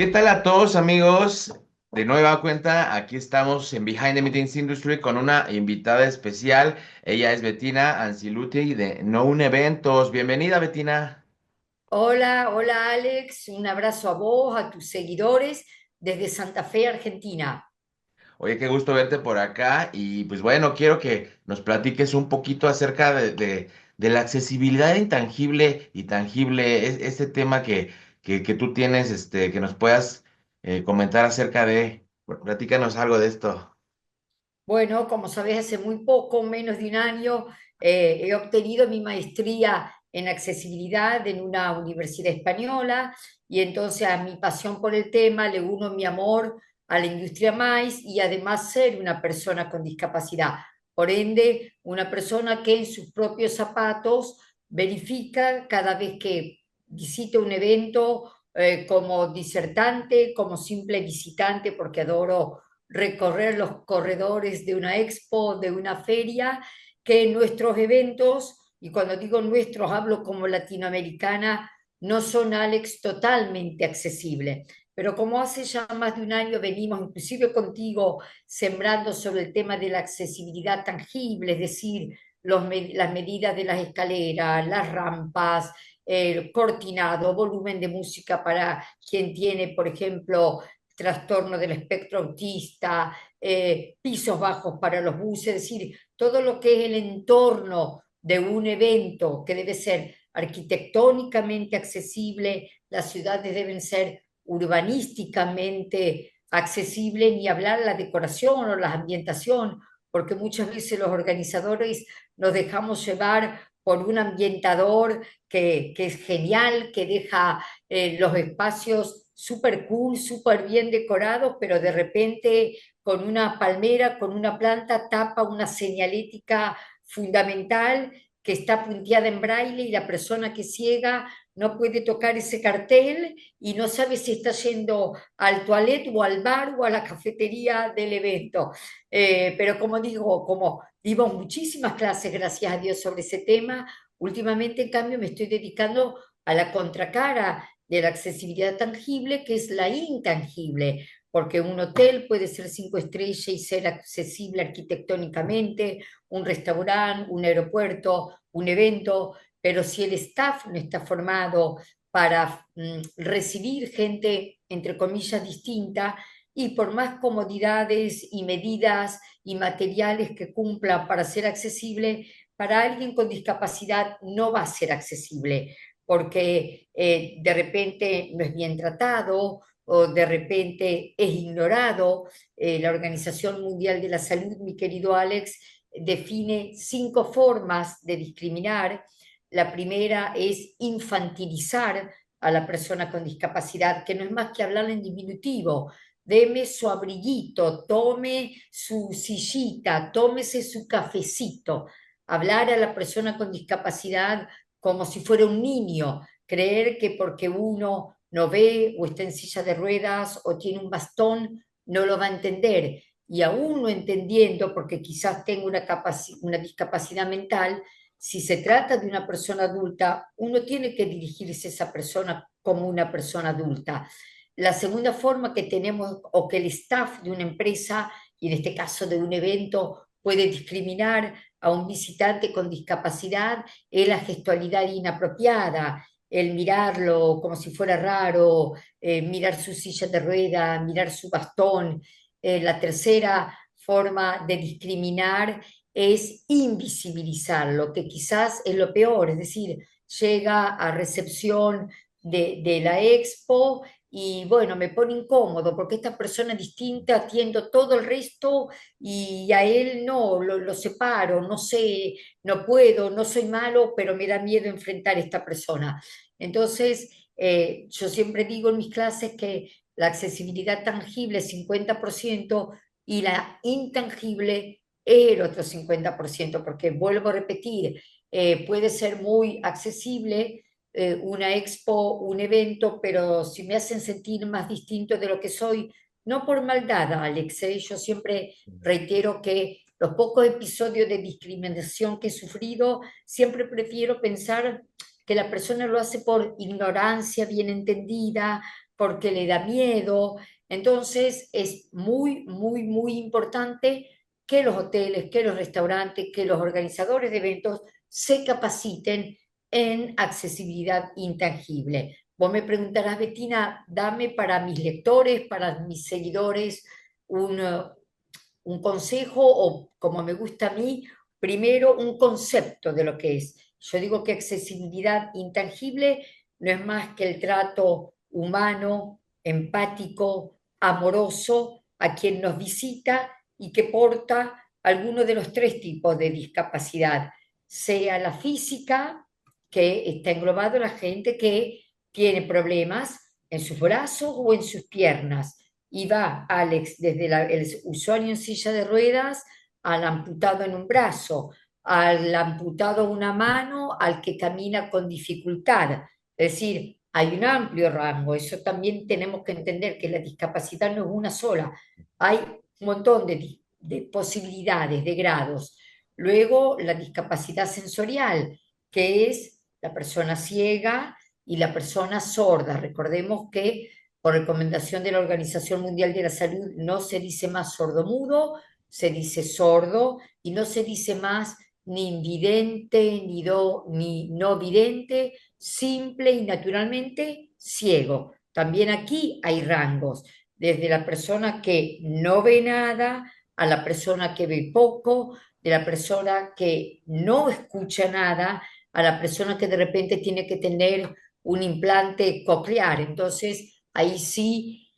¿Qué tal a todos amigos? De nueva cuenta, aquí estamos en Behind the Meetings Industry con una invitada especial. Ella es Bettina Anciluti de Known Eventos. Bienvenida, Bettina. Hola, hola Alex, un abrazo a vos, a tus seguidores desde Santa Fe, Argentina. Oye, qué gusto verte por acá y pues bueno, quiero que nos platiques un poquito acerca de la accesibilidad intangible y tangible, este tema que tú tienes, que nos puedas comentar acerca de. Platícanos algo de esto. Bueno, como sabés, hace muy poco, menos de un año, he obtenido mi maestría en accesibilidad en una universidad española y entonces a mi pasión por el tema le uno mi amor a la industria MAIS y además ser una persona con discapacidad. Por ende, una persona que en sus propios zapatos verifica cada vez que visita un evento como disertante, como simple visitante, porque adoro recorrer los corredores de una expo, de una feria, que nuestros eventos, y cuando digo nuestros hablo como latinoamericana, no son, Alex, totalmente accesibles. Pero como hace ya más de un año venimos, inclusive contigo, sembrando sobre el tema de la accesibilidad tangible, es decir, las medidas de las escaleras, las rampas, el cortinado, volumen de música para quien tiene, por ejemplo, trastorno del espectro autista, pisos bajos para los buses, es decir, todo lo que es el entorno de un evento que debe ser arquitectónicamente accesible, las ciudades deben ser urbanísticamente accesibles, ni hablar la decoración o la ambientación, porque muchas veces los organizadores nos dejamos llevar por un ambientador que es genial, que deja los espacios súper cool, súper bien decorados, pero de repente con una palmera, con una planta, tapa una señalética fundamental que está punteada en braille y la persona que es ciega no puede tocar ese cartel y no sabe si está yendo al toilet o al bar o a la cafetería del evento. Pero como digo, como dimos muchísimas clases, gracias a Dios, sobre ese tema, últimamente en cambio me estoy dedicando a la contracara de la accesibilidad tangible, que es la intangible, porque un hotel puede ser 5 estrellas y ser accesible arquitectónicamente, un restaurante, un aeropuerto, un evento, pero si el staff no está formado para recibir gente, entre comillas, distinta, y por más comodidades y medidas y materiales que cumplan para ser accesible, para alguien con discapacidad no va a ser accesible porque de repente no es bien tratado o de repente es ignorado. La Organización Mundial de la Salud, mi querido Alex, define 5 formas de discriminar. La primera es infantilizar a la persona con discapacidad, que no es más que hablar en diminutivo. Deme su abriguito, tome su sillita, tómese su cafecito. Hablar a la persona con discapacidad como si fuera un niño, creer que porque uno no ve o está en silla de ruedas o tiene un bastón, no lo va a entender. Y aún no entendiendo, porque quizás tenga una discapacidad mental, si se trata de una persona adulta, uno tiene que dirigirse a esa persona como una persona adulta. La segunda forma que tenemos, o que el staff de una empresa, y en este caso de un evento, puede discriminar a un visitante con discapacidad, es la gestualidad inapropiada, el mirarlo como si fuera raro, mirar su silla de rueda, mirar su bastón. La tercera forma de discriminar es invisibilizarlo, que quizás es lo peor, es decir, llega a recepción de la expo y bueno, me pone incómodo porque esta persona distinta atiendo todo el resto y a él no, lo separo, no sé, no puedo, no soy malo, pero me da miedo enfrentar a esta persona. Entonces, yo siempre digo en mis clases que la accesibilidad tangible es 50% y la intangible es el otro 50%, porque vuelvo a repetir, puede ser muy accesible una expo, un evento, pero si me hacen sentir más distinto de lo que soy, no por maldad, Alex, yo siempre reitero que los pocos episodios de discriminación que he sufrido, siempre prefiero pensar que la persona lo hace por ignorancia bien entendida, porque le da miedo. Entonces es muy, muy, muy importante que los hoteles, que los restaurantes, que los organizadores de eventos se capaciten en accesibilidad intangible. Vos me preguntarás, Bettina, dame para mis lectores, para mis seguidores, un, un consejo o, como me gusta a mí, primero un concepto de lo que es. Yo digo que accesibilidad intangible no es más que el trato humano, empático, amoroso a quien nos visita y que porta alguno de los tres tipos de discapacidad, sea la física, que está englobado la gente que tiene problemas en sus brazos o en sus piernas, y va Alex desde el usuario en silla de ruedas al amputado en un brazo, al amputado una mano, al que camina con dificultad. Es decir, hay un amplio rango. Eso también tenemos que entender que la discapacidad no es una sola. Hay un montón de posibilidades, de grados. Luego, la discapacidad sensorial, que es la persona ciega y la persona sorda. Recordemos que por recomendación de la Organización Mundial de la Salud, no se dice más sordomudo, se dice sordo y no se dice más ni invidente, ni no vidente, simple y naturalmente ciego. También aquí hay rangos, desde la persona que no ve nada a la persona que ve poco, de la persona que no escucha nada a la persona que de repente tiene que tener un implante coclear. Entonces, ahí sí,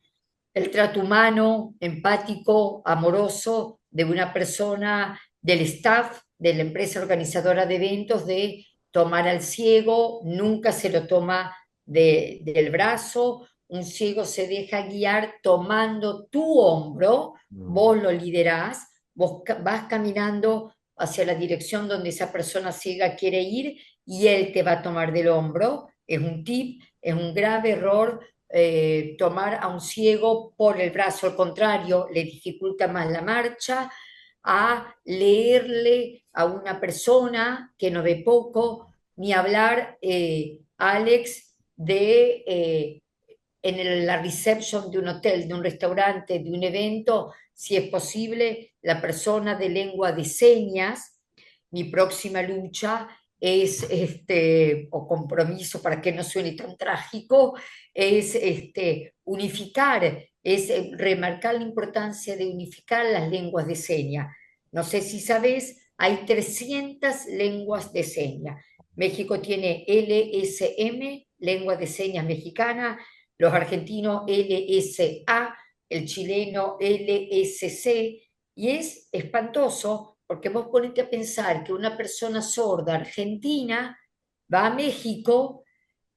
el trato humano, empático, amoroso de una persona, del staff, de la empresa organizadora de eventos, de tomar al ciego, nunca se lo toma del brazo, un ciego se deja guiar tomando tu hombro, Mm. vos lo liderás, vos vas caminando hacia la dirección donde esa persona ciega quiere ir y él te va a tomar del hombro. Es un tip, es un grave error tomar a un ciego por el brazo, al contrario, le dificulta más la marcha, a leerle a una persona que no ve poco, ni hablar, Alex, en la reception de un hotel, de un restaurante, de un evento, si es posible, la persona de lengua de señas. Mi próxima lucha es, o compromiso para que no suene tan trágico, es unificar, es remarcar la importancia de unificar las lenguas de señas. No sé si sabes, hay 300 lenguas de señas. México tiene LSM, lengua de señas mexicana, los argentinos LSA, el chileno LSC, y es espantoso porque vos ponete a pensar que una persona sorda argentina va a México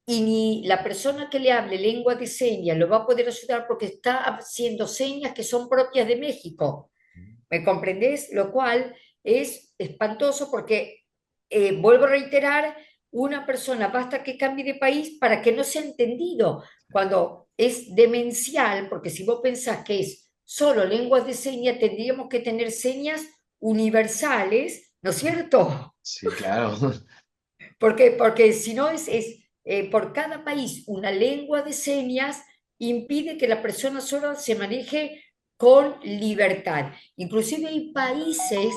y ni la persona que le hable lengua de señas lo va a poder ayudar porque está haciendo señas que son propias de México. ¿Me comprendés? Lo cual es espantoso porque, vuelvo a reiterar, una persona basta que cambie de país para que no sea entendido cuando es demencial, porque si vos pensás que es solo lenguas de señas, tendríamos que tener señas universales, ¿no es cierto? Sí, claro. Porque si no por cada país una lengua de señas impide que la persona sola se maneje con libertad. Inclusive hay países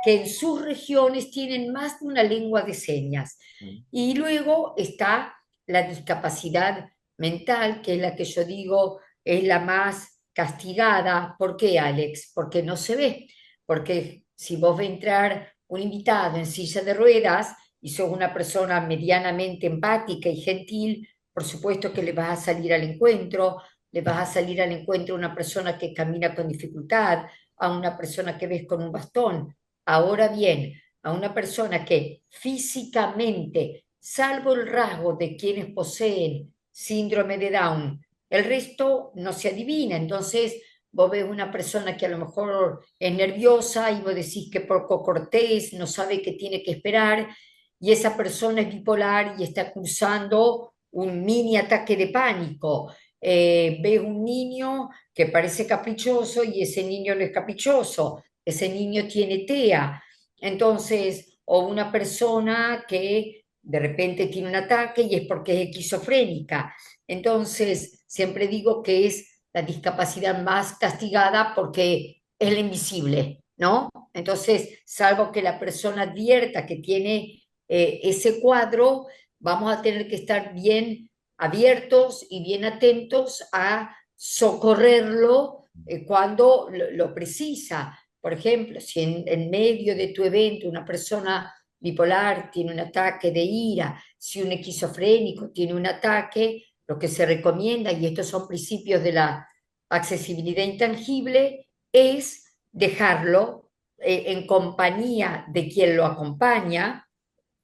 que en sus regiones tienen más de una lengua de señas. Y luego está la discapacidad mental, que es la que yo digo es la más castigada. ¿Por qué, Alex? Porque no se ve. Porque si vos ves entrar un invitado en silla de ruedas, y sos una persona medianamente empática y gentil, por supuesto que le vas a salir al encuentro, le vas a salir al encuentro a una persona que camina con dificultad, a una persona que ves con un bastón. Ahora bien, a una persona que físicamente, salvo el rasgo de quienes poseen síndrome de Down, el resto no se adivina. Entonces, vos ves una persona que a lo mejor es nerviosa y vos decís que poco cortés, no sabe qué tiene que esperar, y esa persona es bipolar y está cursando un mini ataque de pánico. Ves un niño que parece caprichoso y ese niño no es caprichoso, ese niño tiene TEA. Entonces, o una persona que de repente tiene un ataque y es porque es esquizofrénica. Entonces, siempre digo que es la discapacidad más castigada porque es la invisible, ¿no? Entonces, salvo que la persona advierta que tiene ese cuadro, vamos a tener que estar bien abiertos y bien atentos a socorrerlo cuando lo precisa. Por ejemplo, si en medio de tu evento una persona bipolar tiene un ataque de ira, si un esquizofrénico tiene un ataque, lo que se recomienda, y estos son principios de la accesibilidad intangible, es dejarlo en compañía de quien lo acompaña,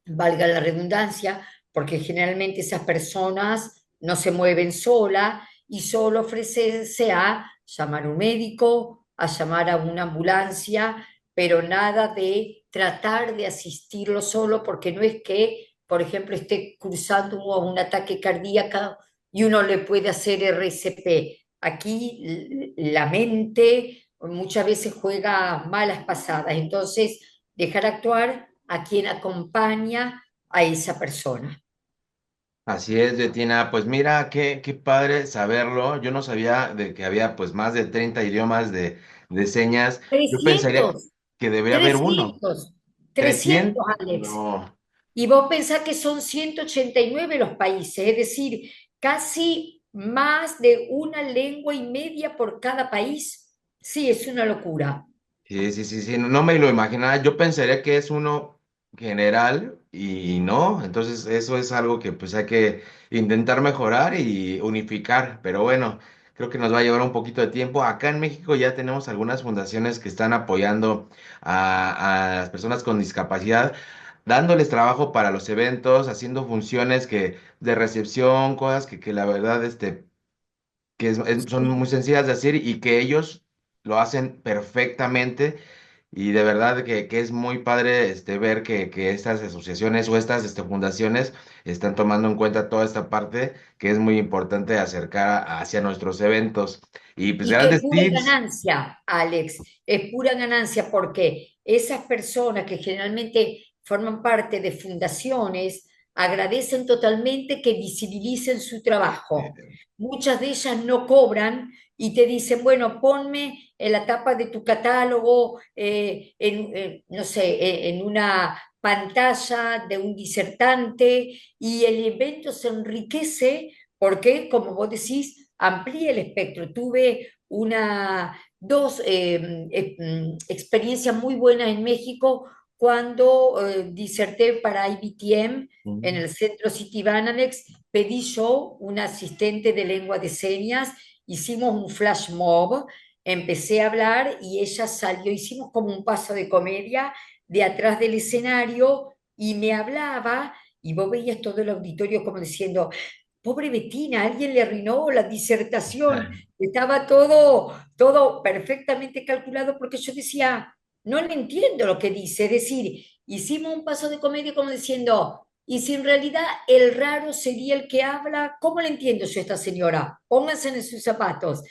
valga la redundancia, porque generalmente esas personas no se mueven sola y solo ofrecerse a llamar a un médico, a llamar a una ambulancia, pero nada de tratar de asistirlo solo, porque no es que, por ejemplo, esté cruzando un ataque cardíaco y uno le puede hacer RCP. Aquí la mente muchas veces juega malas pasadas, entonces dejar actuar a quien acompaña a esa persona. Así es, Betina. Pues mira, qué padre saberlo. Yo no sabía de que había pues más de 30 idiomas de señas. Yo pensaría 300, que debería haber uno. 300, 300, 300. Alex. No. Y vos pensás que son 189 los países, es decir, casi más de una lengua y media por cada país. Sí, es una locura. Sí, sí, sí, sí, no, no me lo imaginaba. Yo pensaría que es uno general y no. Entonces eso es algo que pues hay que intentar mejorar y unificar. Pero bueno, creo que nos va a llevar un poquito de tiempo. Acá en México ya tenemos algunas fundaciones que están apoyando a las personas con discapacidad, dándoles trabajo para los eventos, haciendo funciones que de recepción, cosas que la verdad que son muy Sí. sencillas de hacer y que ellos lo hacen perfectamente. Y de verdad que es muy padre ver que estas asociaciones o estas fundaciones están tomando en cuenta toda esta parte que es muy importante acercar hacia nuestros eventos. Y pues Y que es grandes pura tips. ganancia, Alex, es pura ganancia porque esas personas que generalmente forman parte de fundaciones agradecen totalmente que visibilicen su trabajo. Muchas de ellas no cobran y te dicen, bueno, ponme en la tapa de tu catálogo, no sé, en una pantalla de un disertante y el evento se enriquece porque, como vos decís, amplía el espectro. Tuve dos experiencias muy buenas en México cuando diserté para IBTM en Mm. el centro Citibanamex. Pedí yo un asistente de lengua de señas, hicimos un flash mob, empecé a hablar y ella salió, hicimos como un paso de comedia de atrás del escenario y me hablaba y vos veías todo el auditorio como diciendo, pobre Betina, alguien le arruinó la disertación. Estaba todo perfectamente calculado porque yo decía, no le entiendo lo que dice. Es decir, hicimos un paso de comedia como diciendo, y si en realidad el raro sería el que habla, ¿cómo le entiendo yo a esta señora? Pónganse en sus zapatos.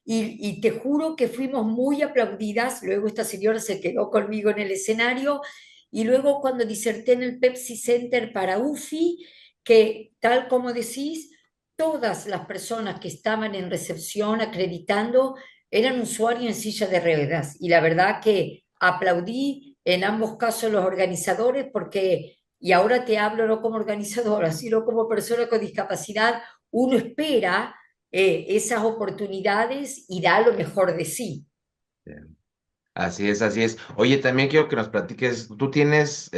Y te juro que fuimos muy aplaudidas. Luego esta señora se quedó conmigo en el escenario. Y luego cuando diserté en el Pepsi Center para UFI, que tal como decís, todas las personas que estaban en recepción acreditando eran usuarios en silla de ruedas. Y la verdad que aplaudí en ambos casos los organizadores porque, y ahora te hablo no como organizadora, sino como persona con discapacidad, uno espera esas oportunidades y da lo mejor de sí. Así es, así es. Oye, también quiero que nos platiques, tú tienes,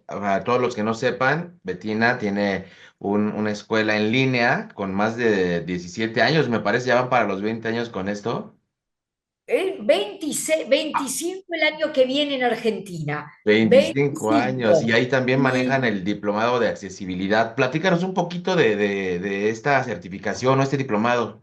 para todos los que no sepan, Betina tiene una escuela en línea con más de 17 años, me parece, ya van para los 20 años con esto. 26, 25 el año que viene en Argentina, 25 años, y 25. ahí también manejan Y el diplomado de accesibilidad. Platícanos un poquito de esta certificación o este diplomado.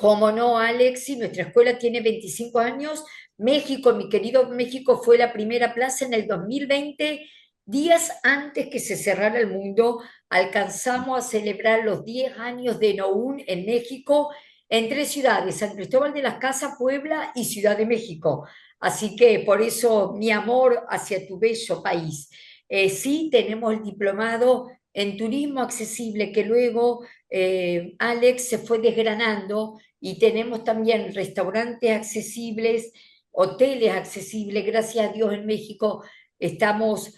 como no, Alexi, nuestra escuela tiene 25 años. México, mi querido México, fue la primera plaza en el 2020, días antes que se cerrara el mundo. Alcanzamos a celebrar los 10 años de Noun en México, en tres ciudades, San Cristóbal de las Casas, Puebla y Ciudad de México. Así que por eso mi amor hacia tu bello país. Sí, tenemos el diplomado en turismo accesible que luego Alex, se fue desgranando y tenemos también restaurantes accesibles, hoteles accesibles. Gracias a Dios en México estamos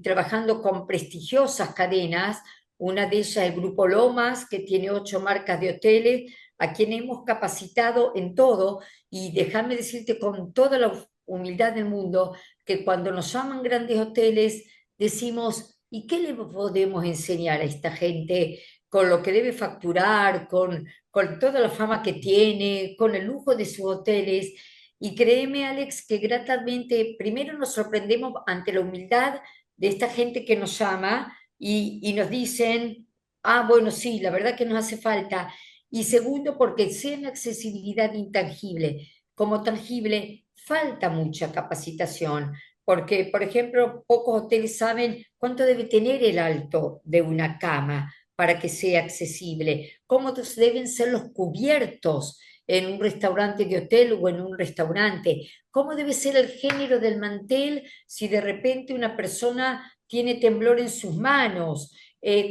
trabajando con prestigiosas cadenas. Una de ellas, el Grupo Lomas, que tiene 8 marcas de hoteles, a quien hemos capacitado en todo. Y déjame decirte con toda la humildad del mundo que cuando nos llaman grandes hoteles, decimos, ¿y qué le podemos enseñar a esta gente con lo que debe facturar, con toda la fama que tiene, con el lujo de sus hoteles? Y créeme, Alex, que gratamente, primero nos sorprendemos ante la humildad de esta gente que nos llama y nos dicen, ah, bueno, sí, la verdad que nos hace falta. Y segundo, porque sea en accesibilidad intangible como tangible, falta mucha capacitación, porque, por ejemplo, pocos hoteles saben cuánto debe tener el alto de una cama para que sea accesible, cómo deben ser los cubiertos en un restaurante de hotel o en un restaurante, cómo debe ser el género del mantel si de repente una persona tiene temblor en sus manos,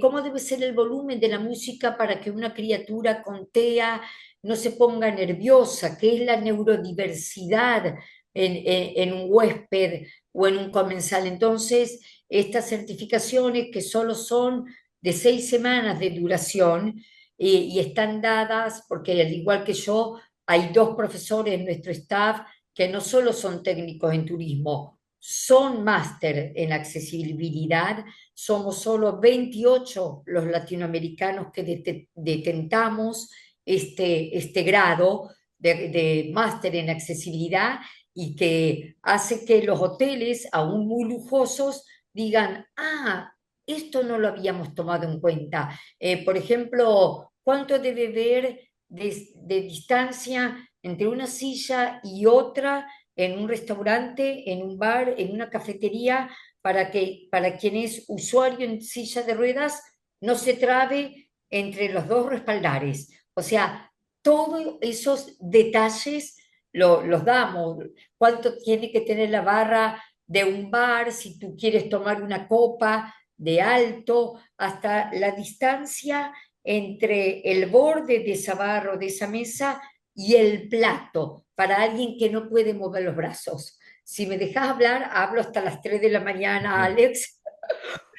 cómo debe ser el volumen de la música para que una criatura con TEA no se ponga nerviosa, qué es la neurodiversidad en un huésped o en un comensal. Entonces, estas certificaciones que solo son de 6 semanas de duración y están dadas porque al igual que yo, hay 2 profesores en nuestro staff que no solo son técnicos en turismo, son máster en accesibilidad. Somos solo 28 los latinoamericanos que detentamos este grado de máster en accesibilidad y que hace que los hoteles, aún muy lujosos, digan, ah, esto no lo habíamos tomado en cuenta. Por ejemplo, ¿cuánto debe haber de distancia entre una silla y otra en un restaurante, en un bar, en una cafetería, para que para quien es usuario en silla de ruedas no se trabe entre los dos respaldares? O sea, todos esos detalles los damos. ¿Cuánto tiene que tener la barra de un bar si tú quieres tomar una copa de alto, hasta la distancia entre el borde de esa barra o de esa mesa y el plato para alguien que no puede mover los brazos? Si me dejas hablar, hablo hasta las 3 de la mañana, Alex,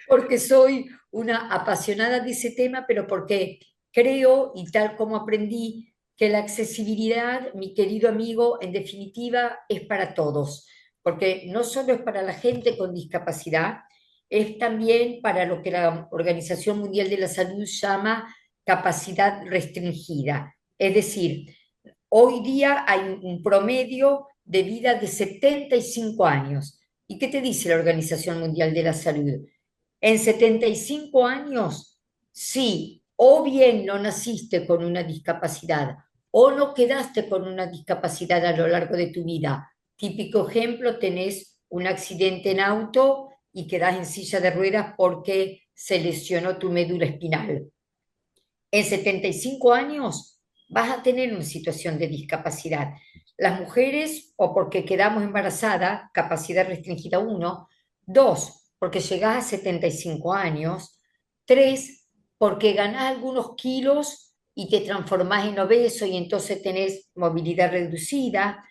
porque soy una apasionada de ese tema, pero porque creo, y tal como aprendí, que la accesibilidad, mi querido amigo, en definitiva, es para todos, porque no solo es para la gente con discapacidad, es también para lo que la Organización Mundial de la Salud llama capacidad restringida. Es decir, hoy día hay un promedio de vida de 75 años. ¿Y qué te dice la Organización Mundial de la Salud? En 75 años, sí, o bien no naciste con una discapacidad o no quedaste con una discapacidad a lo largo de tu vida. Típico ejemplo, tenés un accidente en auto y quedás en silla de ruedas porque se lesionó tu médula espinal. En 75 años vas a tener una situación de discapacidad. Las mujeres, o porque quedamos embarazadas, capacidad restringida 1; 2, porque llegás a 75 años; 3, porque ganás algunos kilos y te transformás en obeso y entonces tenés movilidad reducida;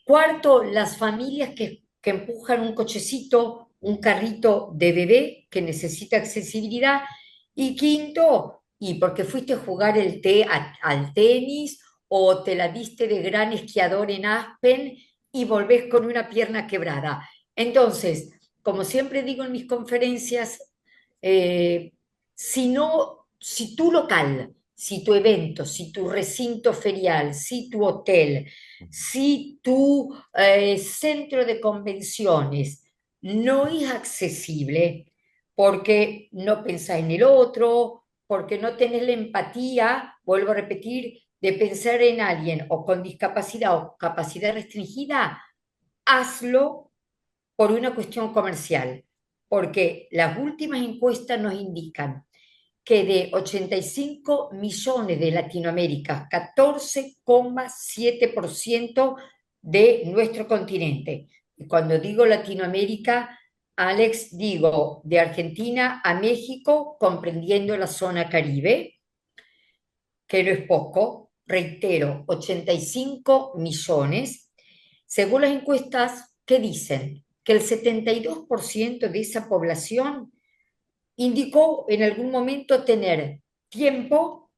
cuarto, las familias que empujan un cochecito, un carrito de bebé que necesita accesibilidad; y quinto, y porque fuiste a jugar al tenis o te la diste de gran esquiador en Aspen y volvés con una pierna quebrada. Entonces, como siempre digo en mis conferencias, eh, si tu local, si tu evento, si tu recinto ferial, si tu hotel, si tu centro de convenciones no es accesible porque no pensás en el otro, porque no tenés la empatía, vuelvo a repetir, de pensar en alguien o con discapacidad o capacidad restringida, hazlo por una cuestión comercial, porque las últimas encuestas nos indican que de 85 millones de Latinoamérica, 14,7% de nuestro continente. Y cuando digo Latinoamérica, Alex, digo de Argentina a México, comprendiendo la zona Caribe, que no es poco, reitero, 85 millones, según las encuestas que dicen que el 72% de esa población indicó en algún momento tener tiempo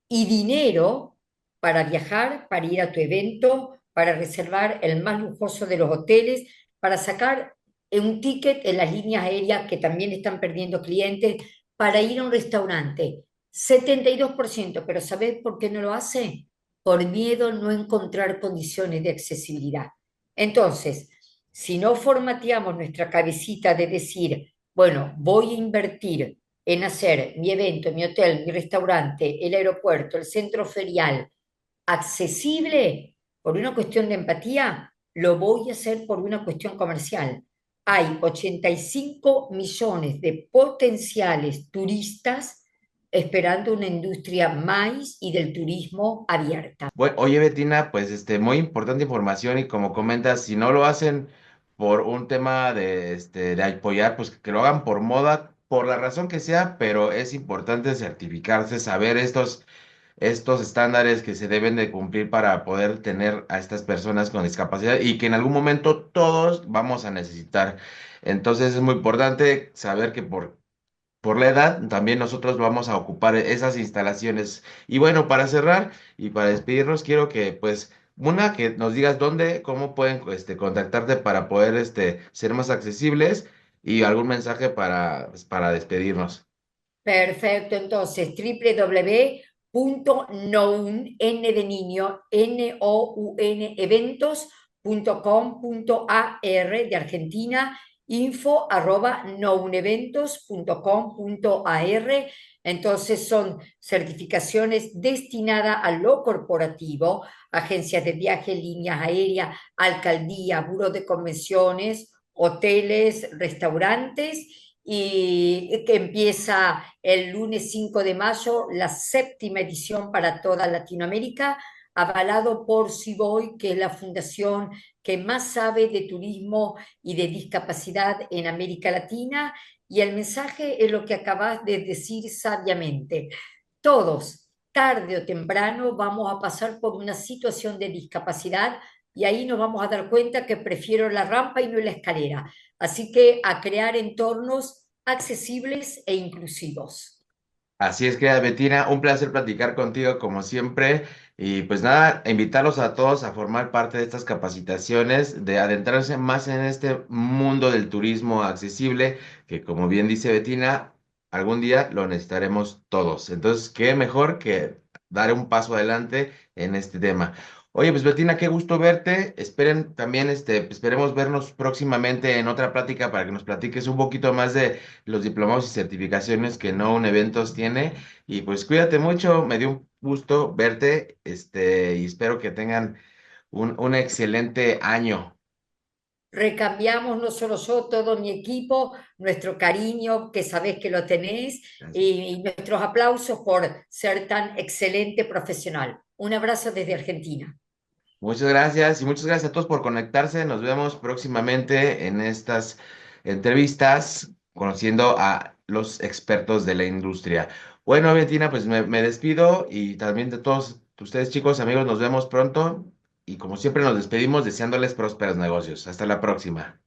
y dinero para viajar, para ir a tu evento, para reservar el más lujoso de los hoteles, para sacar un ticket en las líneas aéreas que también están perdiendo clientes, para ir a un restaurante. 72%, pero ¿sabes por qué no lo hace? Por miedo a no encontrar condiciones de accesibilidad. Entonces, si no formateamos nuestra cabecita de decir, bueno, voy a invertir en hacer mi evento, mi hotel, mi restaurante, el aeropuerto, el centro ferial accesible por una cuestión de empatía, lo voy a hacer por una cuestión comercial. Hay 85 millones de potenciales turistas esperando una industria más y del turismo abierta. Bueno, oye, Betina, pues muy importante información y como comentas, si no lo hacen por un tema de apoyar, pues que lo hagan por moda, por la razón que sea, pero es importante certificarse, saber estos estándares que se deben de cumplir para poder tener a estas personas con discapacidad y que en algún momento todos vamos a necesitar. Entonces es muy importante saber que por la edad, también nosotros vamos a ocupar esas instalaciones. Y bueno, para cerrar y para despedirnos, quiero que, pues, que nos digas dónde, cómo pueden, contactarte para poder, ser más accesibles y algún mensaje para, pues, para despedirnos. Perfecto, entonces www.noun, N de niño, Noun, eventos.com.ar de Argentina, info@nouneventos.com.ar. Entonces son certificaciones destinadas a lo corporativo, agencias de viaje, líneas aéreas, alcaldía, buros de convenciones, hoteles, restaurantes, y que empieza el lunes 5 de mayo, la séptima edición para toda Latinoamérica, avalado por Ciboy, que es la fundación que más sabe de turismo y de discapacidad en América Latina. Y el mensaje es lo que acabas de decir sabiamente. Todos, tarde o temprano, vamos a pasar por una situación de discapacidad y ahí nos vamos a dar cuenta que prefiero la rampa y no la escalera. Así que a crear entornos accesibles e inclusivos. Así es, querida Betina, un placer platicar contigo como siempre y pues nada, invitarlos a todos a formar parte de estas capacitaciones, de adentrarse más en este mundo del turismo accesible, que como bien dice Betina, algún día lo necesitaremos todos. Entonces, qué mejor que dar un paso adelante en este tema. Oye, pues Betina, qué gusto verte. Esperen también, esperemos vernos próximamente en otra plática para que nos platiques un poquito más de los diplomados y certificaciones que No Un Eventos tiene. Y pues cuídate mucho, me dio un gusto verte, y espero que tengan un excelente año. Recambiamos no solo yo, todo mi equipo, nuestro cariño, que sabés que lo tenés, Gracias. y nuestros aplausos por ser tan excelente profesional. Un abrazo desde Argentina. Muchas gracias y muchas gracias a todos por conectarse. Nos vemos próximamente en estas entrevistas conociendo a los expertos de la industria. Bueno, Betina, pues me despido y también de todos ustedes, chicos, amigos, nos vemos pronto y como siempre nos despedimos deseándoles prósperos negocios. Hasta la próxima.